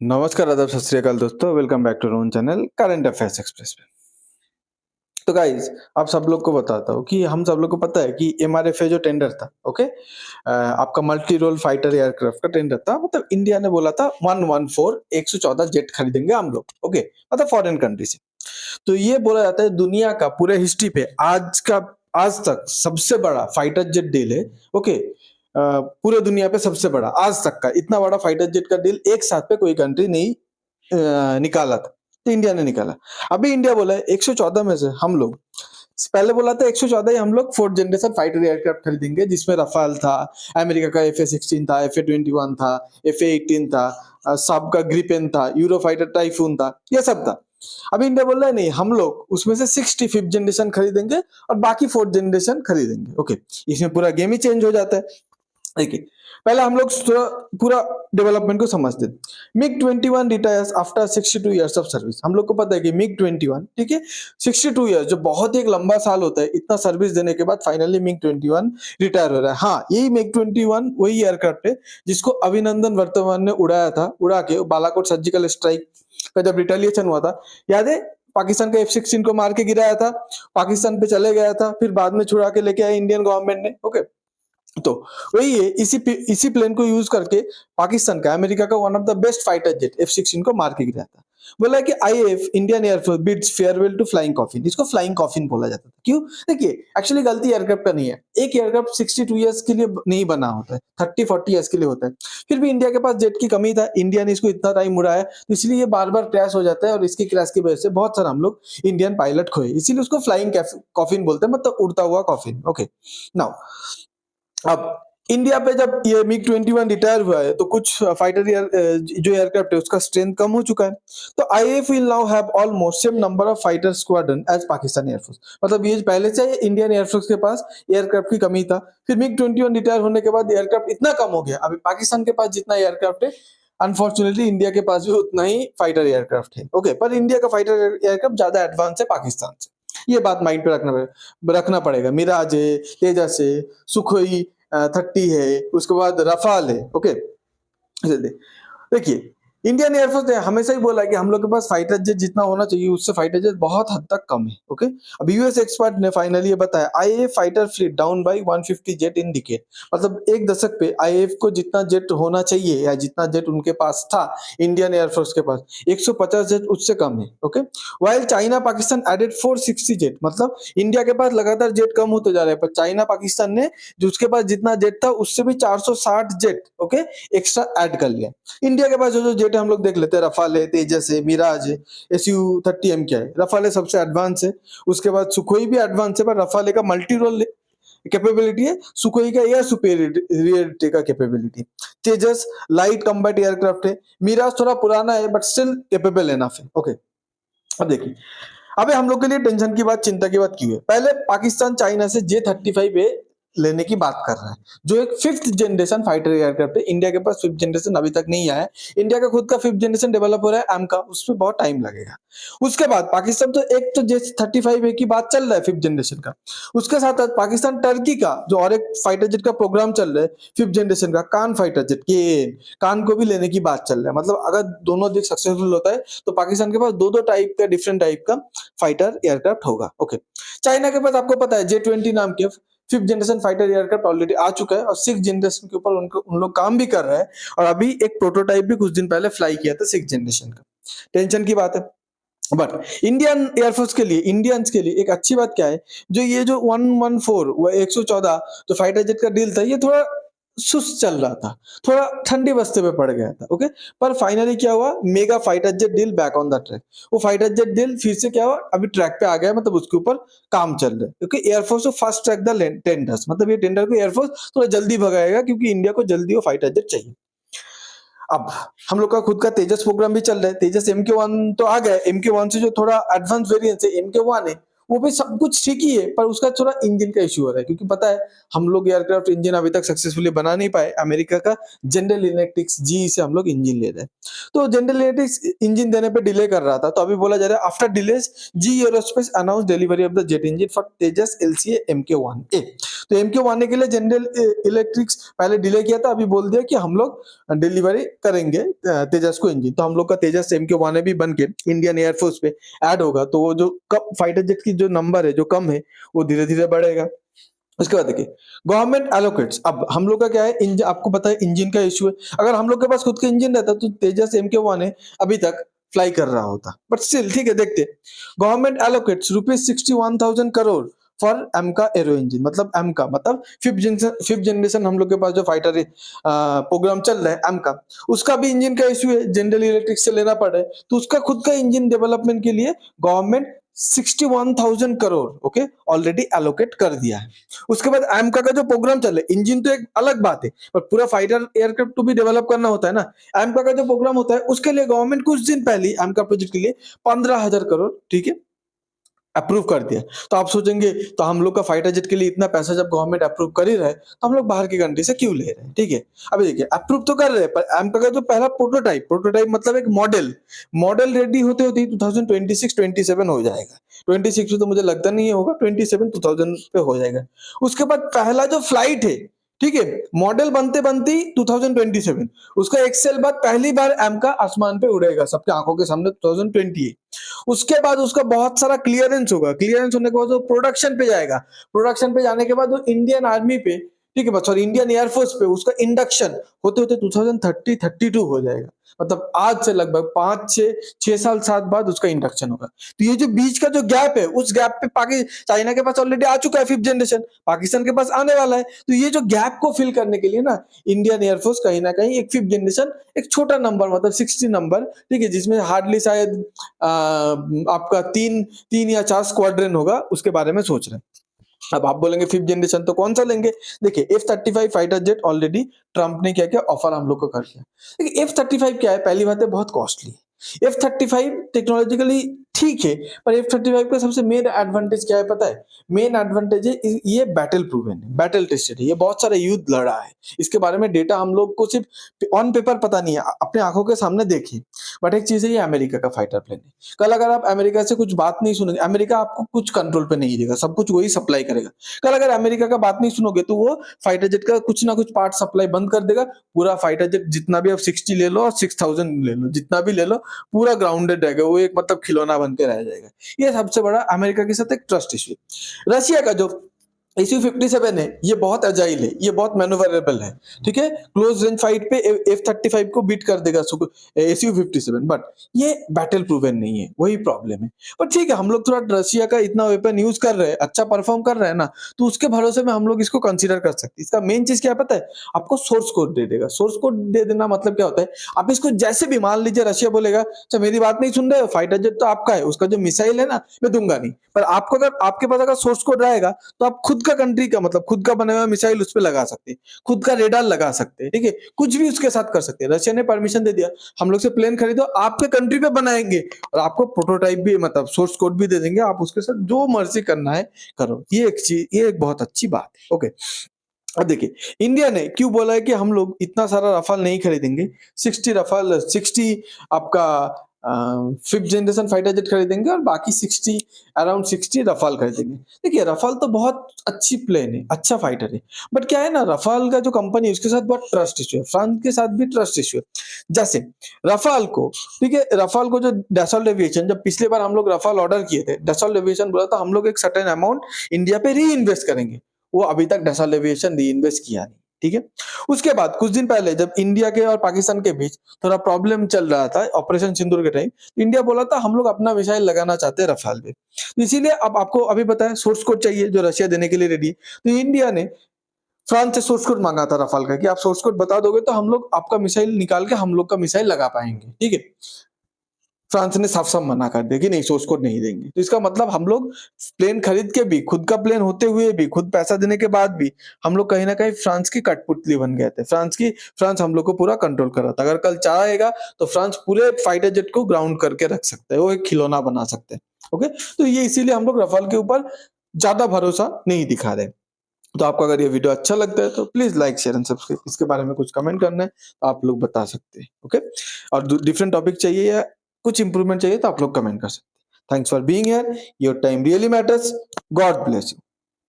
नमस्कार, आदाब, सत श्री अकाल दोस्तों। Welcome back to our own channel Current Affairs Express में। तो गाइस, आप सब लोग को बताता हूँ कि हम सब लोग को पता है कि एमआरएफए जो टेंडर था, ओके, आपका मल्टी रोल फाइटर एयरक्राफ्ट का टेंडर था। मतलब इंडिया ने बोला था 114 114 जेट खरीदेंगे हम लोग, ओके, मतलब फॉरेन कंट्री से। तो ये बोला जाता है दुनिया का पूरे हिस्ट्री पे आज तक सबसे बड़ा फाइटर जेट डील है, ओके। पूरे दुनिया पे सबसे बड़ा आज तक का इतना बड़ा फाइटर जेट का डील एक साथ पे कोई कंट्री नहीं निकाला था, तो इंडिया ने निकाला। अभी इंडिया बोला है 114 में से हम लोग, पहले बोला था 114 ही हम लोग फोर्थ जनरेशन फाइटर एयरक्राफ्ट खरीदेंगे, जिसमें रफाल था, अमेरिका का FA-16 था, FA-21 था, FA-18 था, साब का ग्रिपेन था, यूरोफाइटर टाइफून था, ये सब था। अभी इंडिया बोल रहा है नहीं, हम लोग उसमें से 65th जनरेशन खरीदेंगे और बाकी फोर्थ जनरेशन खरीदेंगे, ओके। इसमें पूरा गेम ही चेंज हो जाता है। देखिए, पहले हम लोग पूरा डेवलपमेंट को समझते हैं। मिग-21 retires after 62 years of service. हम लोग को पता है कि मिग-21, ठीक है, 62 इयर्स जो बहुत ही एक लंबा साल होता है, इतना सर्विस देने के बाद फाइनली मिग-21 रिटायर हो रहा है। हाँ, यही मिग-21 वही एयरक्राफ्ट है जिसको अभिनंदन वर्तमान ने उड़ाया था, उड़ा के बालाकोट सर्जिकल स्ट्राइक का जब रिटेलिएशन हुआ था, याद है? पाकिस्तान का F-16 को मार के गिराया था, पाकिस्तान पे चले गया था, फिर बाद में छुड़ा के लेके आए इंडियन गवर्नमेंट ने, ओके। तो वही है, इसी प्लेन को यूज करके पाकिस्तान का अमेरिका का one of the best fighter jet F-16 को मार के गिराया था। बोला है कि IAF Indian Air Force bids farewell to flying coffin. इसको फ्लाइंग कॉफिन बोला जाता था। क्यों? देखिए, एक्चुअली गलती एयरक्राफ्ट का नहीं है। एक एयरक्राफ्ट 62 इयर्स के लिए नहीं बना होता है, 30-40 इयर्स के लिए होता है। फिर भी इंडिया के पास जेट की कमी था, इंडिया ने इसको इतना टाइम उड़ाया, तो इसलिए ये बार-बार क्रैश हो जाता है और इसकी क्रैश की वजह से बहुत सारा हम लोग इंडियन पायलट खोए। इसीलिए उसको फ्लाइंग कॉफिन बोलते हैं, मतलब उड़ता हुआ कॉफिन, ओके। नाउ, अब इंडिया पे जब ये मिग-21 रिटायर हुआ है, तो कुछ जो एयरक्राफ्ट है उसका स्ट्रेंथ कम हो चुका है। तो IAF will now have almost same number of fighter squadron as Pakistan Air Force. मतलब ये पहले से इंडियन एयरफोर्स के पास एयरक्राफ्ट की कमी था। फिर मिग-21 रिटायर होने के बाद एयरक्राफ्ट इतना कम हो गया, अभी पाकिस्तान के पास जितना एयरक्राफ्ट है, अनफॉर्चुनेटली इंडिया के पास भी उतना ही फाइटर एयरक्राफ्ट है, ओके। पर इंडिया का फाइटर एयरक्राफ्ट ज्यादा एडवांस है पाकिस्तान से, ये बात माइंड पे रखना पड़ेगा। मिराज है, तेजस है, सुखोई 30 है, उसके बाद रफाल है, ओके। देखिए, इंडियन एयरफोर्स ने हमेशा ही बोला है कि हम लोग के पास फाइटर जेट जितना होना चाहिए उससे फाइटर जेट बहुत हद तक कम है, ओके। अब यूएस एक्सपर्ट ने फाइनली ये बताया IAF fighter fleet down by 150 jet in decade. मतलब एक दशक पे IAF को जितना जेट होना चाहिए या जितना जेट उनके पास था इंडियन एयरफोर्स के पास, 150 जेट उससे कम है, okay. While China Pakistan added 460 jet. मतलब इंडिया के पास लगातार जेट कम होते जा रहे हैं, पर चाइना पाकिस्तान ने जो उसके पास जितना जेट था उससे भी 460 जेट, ओके, एक्स्ट्रा ऐड कर लिया। इंडिया के पास जो जेट है हम लोग देख लेते हैं, रफाल है, तेजस है, मिराज है, SU-30M क्या है, रफाल है सबसे एडवांस है। उसके बाद सुखोई भी एडवांस है, पर रफाल का मल्टी रोल कैपेबिलिटी है, सुखोई का एयर सुपेरियरिटी का कैपेबिलिटी। तेजस लाइट कॉम्बैट एयरक्राफ्ट है, मिराज थोड़ा पुराना है बट स्टिल कैपेबल एनफ है, ओके। अब देखिए, अबे हम लोग के लिए टेंशन की बात, चिंता की बात क्यों है? पहले पाकिस्तान चाइना से J-35A लेने की बात कर रहा है, जो एक 5th जनरेशन फाइटर एयरक्राफ्ट है। इंडिया के पास 5th जनरेशन अभी तक नहीं आया है। इंडिया का खुद का 5th जनरेशन डेवलप हो रहा है AMCA, उसमें बहुत टाइम लगेगा। उसके बाद पाकिस्तान तो एक तो J-35A की बात चल रहा है 5th जनरेशन का, उसके साथ साथ पाकिस्तान टर्की का जो और एक फाइटर जेट का प्रोग्राम चल रहा है 5th जनरेशन का, कान फाइटर जेट KAN, कान को भी लेने की बात चल रहा है। मतलब अगर दोनों जेट सक्सेसफुल होता है तो पाकिस्तान के पास दो टाइप का, डिफरेंट टाइप का फाइटर एयरक्राफ्ट होगा, ओके। चाइना के पास आपको पता है J-20 नाम के 5th generation fighter aircraft already आ चुका है और 6th जनरेशन के ऊपर उन लोग काम भी कर रहे हैं, और अभी एक प्रोटोटाइप भी कुछ दिन पहले फ्लाई किया था 6th जनरेशन का। टेंशन की बात है। बट इंडियन एयरफोर्स के लिए, इंडियंस के लिए एक अच्छी बात क्या है, जो ये जो 114 जो फाइटर जेट का डील था, ये थोड़ा सुस्त चल रहा था, थोड़ा ठंडी बस्ते पे पड़ गया था, ओके। पर फाइनली क्या हुआ, mega fighter jet deal back on the track. वो फाइटर जेट डील फिर से क्या हुआ, अभी ट्रैक पे आ गया, मतलब उसके ऊपर काम चल रहा है, क्योंकि एयरफोर्स को फास्ट ट्रैक द टेंडर्स। मतलब ये टेंडर को एयरफोर्स थोड़ा जल्दी भगाएगा, क्योंकि इंडिया को जल्दी वो फाइटर जेट चाहिए। अब हम लोग का खुद का तेजस प्रोग्राम भी चल रहा है। तेजस MK1 तो आ गया, MK1 से जो थोड़ा एडवांस वेरिएंट है MK1 है, वो भी सब कुछ ठीक ही है, पर उसका थोड़ा इंजन का इश्यू हो रहा है, क्योंकि पता है हम लोग एयरक्राफ्ट इंजन अभी तक सक्सेसफुली बना नहीं पाए। अमेरिका का जनरल इलेक्ट्रिक्स जी से हम लोग इंजन ले रहे हैं, तो जनरल इलेक्ट्रिक्स इंजन देने पे डिले कर रहा था, तो अभी बोला जा रहा है after delays GE aerospace announce delivery of the jet engine for Tejas LCA MK1A। तो MK1A के लिए जनरल इलेक्ट्रिक्स पहले डिले किया था, अभी बोल दिया कि हम लोग डिलीवरी करेंगे तेजस को इंजन। तो हम लोग का तेजस MK1A भी बन के इंडियन एयरफोर्स पे ऐड होगा, तो वो जो कम फाइटर जेट की जो नंबर है जो कम है वो धीरे धीरे बढ़ेगा। उसके बाद देखिए गवर्नमेंट एलोकेट्स, अब हम लोग का क्या है, इंजन आपको पता है इंजन का इशू है। अगर हम लोग के पास खुद का इंजन रहता तो तेजस MK1A अभी तक फ्लाई कर रहा होता, बट स्टिल ठीक है। देखते government allocates ₹61,000 crore for एमका arrow engine, मतलब एमका मतलब फिफ्थ जनरेशन हम लोग के पास जो फाइटर प्रोग्राम चल रहा है एमका, उसका भी इंजन का इशू है, जनरल इलेक्ट्रिक से लेना पड़ रहा है, तो उसका खुद का इंजन डेवलपमेंट के लिए government 61,000 crore okay already allocate कर दिया है। उसके बाद एमका का जो प्रोग्राम चल रहा है, इंजन तो एक अलग बात है, पर पूरा फाइटर एयरक्राफ्ट तो भी डेवलप करना होता है ना। एमका का जो प्रोग्राम होता है उसके लिए गवर्नमेंट कुछ दिन पहले एमका प्रोजेक्ट के लिए 15,000 करोड़ ठीक है अप्रूव कर दिया। तो आप सोचेंगे तो हम लोग का फाइटर जेट के लिए इतना पैसा जब गवर्नमेंट अप्रूव कर ही रहा है, तो हम लोग बाहर की कंट्री से क्यों ले रहे हैं, ठीक है। अभी देखिए अप्रूव तो कर रहे हैं, पर एमका का जो पहला प्रोटोटाइप मतलब एक मॉडल रेडी होते होते 2026-27 हो जाएगा। 26 तो मुझे लगता नहीं होगा, 27 2000 पे हो जाएगा। उसके बाद पहला जो फ्लाइट है ठीक है, मॉडल बनते बनते 2027, उसका एक साल बाद पहली बार एमका आसमान पे उड़ेगा सबके आंखों के सामने 2028। उसके बाद उसका बहुत सारा क्लियरेंस होगा, क्लियरेंस होने के बाद वो प्रोडक्शन पे जाएगा, प्रोडक्शन पे जाने के बाद वो इंडियन आर्मी पे ठीक है, सॉरी इंडियन एयरफोर्स पे उसका इंडक्शन होते होते 2030-32 हो जाएगा। मतलब आज से लगभग 5 6 साल 7 बाद उसका इंडक्शन होगा। तो ये जो बीच का जो गैप है, उस गैप पे चाइना के पास ऑलरेडी आ चुका है फिफ्थ जनरेशन, पाकिस्तान के पास आने वाला है। तो ये जो गैप को फिल करने के लिए ना इंडियन एयरफोर्स कहीं ना कहीं एक फिफ्थ जनरेशन, एक छोटा नंबर मतलब 60 नंबर ठीक है, जिसमें हार्डली शायद आपका तीन या 4 स्क्वाड्रन होगा, उसके बारे में सोच रहे हैं। अब आप बोलेंगे फिफ्थ जनरेशन तो कौन सा लेंगे। देखिए F-35 fighter jet already Trump ने क्या किया, ऑफर हम लोग को कर दिया। देखिए F-35 क्या है, पहली बात है बहुत कॉस्टली है। F-35 टेक्नोलॉजिकली ठीक है, पर F-35 का सबसे मेन एडवांटेज क्या है पता है, मेन एडवांटेज है ये बैटल प्रूवन है, बैटल टेस्टेड है, ये बहुत सारे युद्ध लड़ा है। इसके बारे में डेटा हम लोग को सिर्फ ऑन पेपर पता नहीं है, अपने आंखों के सामने देखिए। बट एक चीज है, ये अमेरिका का फाइटर प्लेन है। कल अगर आप अमेरिका से कुछ बात नहीं सुनेंगे, अमेरिका आपको कुछ कंट्रोल पे नहीं देगा, सब कुछ वही सप्लाई करेगा। कल अगर अमेरिका का बात नहीं सुनोगे तो वो फाइटर जेट का कुछ ना कुछ पार्ट सप्लाई बंद कर देगा। पूरा फाइटर जेट जितना भी आप 60 ले लो और 6000 ले लो, जितना भी ले लो, पूरा ग्राउंडेड रहेगा, वो एक मतलब खिलौना बन के रह जाएगा। ये सबसे बड़ा अमेरिका के साथ एक ट्रस्ट इश्यू। रशिया का जो SU-57 है, ये बहुत अजाइल है, ये बहुत मैन्युवरेबल है, ठीक है। क्लोज रेंज फाइट पे F-35 को बीट कर देगा SU-57, बट ये बैटल प्रूवन नहीं है, वही प्रॉब्लम है। पर ठीक है, हम लोग थोड़ा रशिया का इतना वेपन यूज कर रहे हैं, अच्छा परफॉर्म कर रहे हैं ना, तो उसके भरोसे में हम लोग इसको कंसीडर कर सकते हैं। इसका मेन चीज क्या पता है, आपको सोर्स कोड दे देगा। सोर्स कोड दे देना मतलब क्या होता है, आप इसको जैसे भी, मान लीजिए रशिया बोलेगा अच्छा मेरी बात नहीं सुन रहे हो, फाइटर जेट तो आपका है, उसका जो मिसाइल है ना मैं दूंगा नहीं, पर आपको अगर आपके पास अगर सोर्स कोड रहेगा तो आप खुद का कंट्री का मतलब खुद का बना हुआ मिसाइल उस पर लगा सकते हैं, खुद का रेडार लगा सकते हैं, ठीक है, कुछ भी उसके साथ कर सकते हैं। रशिया ने परमिशन दे दिया, हम लोग से प्लेन खरीदो, आपके कंट्री पे बनाएंगे और आपको प्रोटोटाइप भी मतलब सोर्स कोड भी दे देंगे, आप उसके साथ जो मर्जी करना है करो। ये एक चीज, ये एक बहुत अच्छी बात है। ओके, अब देखिए इंडिया ने क्यों बोला है कि हम लोग इतना सारा रफाल नहीं खरीदेंगे, 60 रफाल 60 आपका फिफ्थ जनरेशन फाइटर जेट खरीदेंगे और बाकी 60 अराउंड 60 रफाल खरीदेंगे। देखिए रफाल तो बहुत अच्छी प्लेन है, अच्छा फाइटर है, बट क्या है ना, रफाल का जो कंपनी है उसके साथ बहुत ट्रस्ट इश्यू है, फ्रांस के साथ भी ट्रस्ट इश्यू है। जैसे रफाल को, ठीक है, रफाल को जो डसॉल्ट एविएशन, जब पिछले बार हम लोग रफाल ऑर्डर किए थे, डसॉल्ट एविएशन बोला था हम लोग एक सर्टेन अमाउंट इंडिया पे री इन्वेस्ट करेंगे, वो अभी तक डसॉल्ट एविएशन री इन्वेस्ट किया नहीं, ठीक है। उसके बाद कुछ दिन पहले जब इंडिया के और पाकिस्तान के बीच थोड़ा प्रॉब्लम चल रहा था ऑपरेशन सिंदूर के टाइम, इंडिया बोला था हम लोग अपना मिसाइल लगाना चाहते हैं रफाल पे, तो इसीलिए अब आपको अभी पता है सोर्स कोड चाहिए जो रशिया देने के लिए रेडी है, तो इंडिया ने फ्रांस से सोर्स कोड मांगा था रफाल का कि आप सोर्स कोड बता दोगे तो हम लोग आपका मिसाइल निकाल के हम लोग का मिसाइल लगा पाएंगे, ठीक है। फ्रांस ने साफ साफ मना कर दिया कि नहीं सोर्स कोड नहीं देंगे। तो इसका मतलब हम लोग प्लेन खरीद के भी, खुद का प्लेन होते हुए भी, खुद पैसा देने के बाद भी हम लोग कहीं ना कहीं फ्रांस की कठपुतली बन गए थे। फ्रांस हम लोग को पूरा कंट्रोल कर रहा था। अगर कल चाहेगा तो फ्रांस पूरे फाइटर जेट को ग्राउंड करके रख सकता है, वो एक खिलौना बना सकते हैं। ओके, तो ये इसीलिए हम लोग रफाल के ऊपर ज्यादा भरोसा नहीं दिखा रहे। तो आपको अगर ये वीडियो अच्छा लगता है तो please like share and subscribe. इसके बारे में कुछ कमेंट करना है तो आप लोग बता सकते हैं, ओके। और डिफरेंट टॉपिक चाहिए या कुछ इंप्रूवमेंट चाहिए तो आप लोग कमेंट कर सकते हैं। Thanks for being here, your time really matters. God bless you.